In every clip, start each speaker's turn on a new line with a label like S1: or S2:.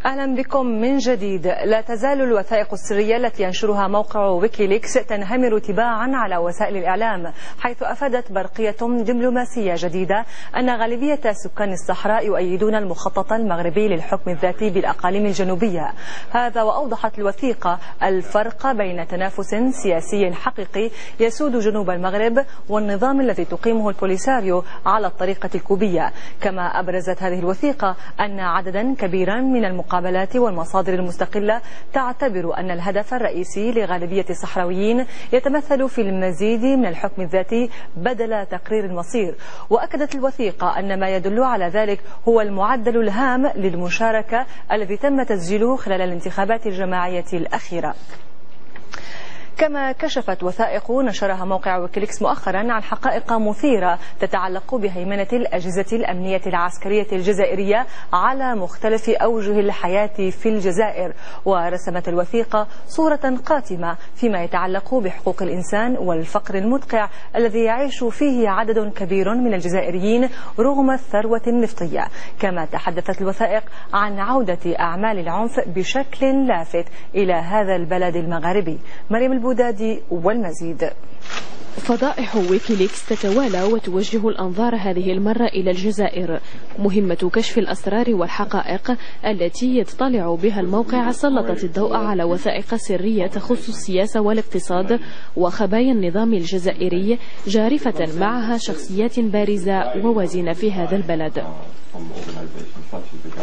S1: أهلا بكم من جديد. لا تزال الوثائق السرية التي ينشرها موقع ويكيليكس تنهمر تباعا على وسائل الإعلام، حيث أفادت برقية دبلوماسية جديدة أن غالبية سكان الصحراء يؤيدون المخطط المغربي للحكم الذاتي بالأقاليم الجنوبية. هذا وأوضحت الوثيقة الفرق بين تنافس سياسي حقيقي يسود جنوب المغرب والنظام الذي تقيمه البوليساريو على الطريقة الكوبية. كما أبرزت هذه الوثيقة أن عددا كبيرا من المقابلات والمصادر المستقلة تعتبر أن الهدف الرئيسي لغالبية الصحراويين يتمثل في المزيد من الحكم الذاتي بدل تقرير المصير. وأكدت الوثيقة أن ما يدل على ذلك هو المعدل الهام للمشاركة الذي تم تسجيله خلال الانتخابات الجماعية الأخيرة. كما كشفت وثائق نشرها موقع ويكيليكس مؤخرا عن حقائق مثيرة تتعلق بهيمنة الأجهزة الأمنية العسكرية الجزائرية على مختلف أوجه الحياة في الجزائر. ورسمت الوثيقة صورة قاتمة فيما يتعلق بحقوق الإنسان والفقر المدقع الذي يعيش فيه عدد كبير من الجزائريين رغم الثروة النفطية. كما تحدثت الوثائق عن عودة أعمال العنف بشكل لافت إلى هذا البلد المغاربي. مريم البودادي والمزيد.
S2: فضائح ويكيليكس تتوالى وتوجه الأنظار هذه المرة إلى الجزائر. مهمة كشف الأسرار والحقائق التي يتطلع بها الموقع سلطت الضوء على وثائق سرية تخص السياسة والاقتصاد وخبايا النظام الجزائري، جارفة معها شخصيات بارزة ووازنة في هذا البلد.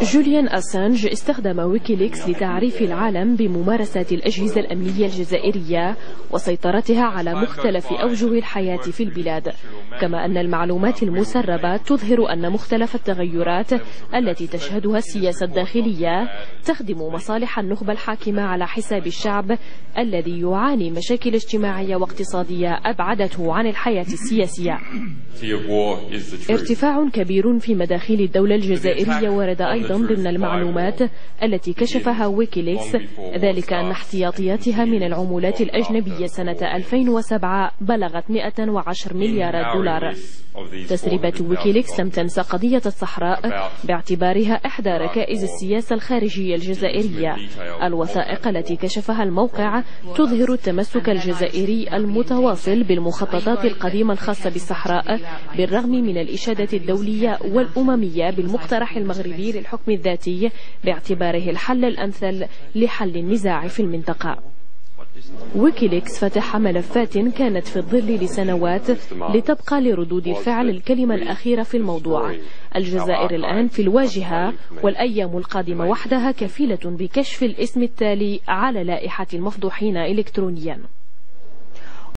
S2: جوليان أسانج استخدم ويكيليكس لتعريف العالم بممارسات الأجهزة الأمنية الجزائرية وسيطرتها على مختلف أوجه الحياة في البلاد. كما أن المعلومات المسربة تظهر أن مختلف التغيرات التي تشهدها السياسة الداخلية تخدم مصالح النخبة الحاكمة على حساب الشعب الذي يعاني مشاكل اجتماعية واقتصادية أبعدته عن الحياة السياسية. ارتفاع كبير في مداخيل الدولة الجزائرية ورد أيضا ضمن المعلومات التي كشفها ويكيليكس، ذلك أن احتياطياتها من العملات الأجنبية سنة 2007 بلغت 110 مليار دولار. تسريبات ويكيليكس لم تنسى قضية الصحراء باعتبارها إحدى ركائز السياسة الخارجية الجزائرية. الوثائق التي كشفها الموقع تظهر التمسك الجزائري المتواصل بالمخططات القديمة الخاصة بالصحراء بالرغم من الإشادة الدولية والأممية بالمقترح المغربي للحكم الذاتي باعتباره الحل الأمثل لحل النزاع في المنطقة. ويكيليكس فتح ملفات كانت في الظل لسنوات لتبقى لردود الفعل الكلمة الأخيرة في الموضوع. الجزائر الآن في الواجهة، والأيام القادمة وحدها كفيلة بكشف الاسم التالي على لائحة المفضوحين إلكترونيا.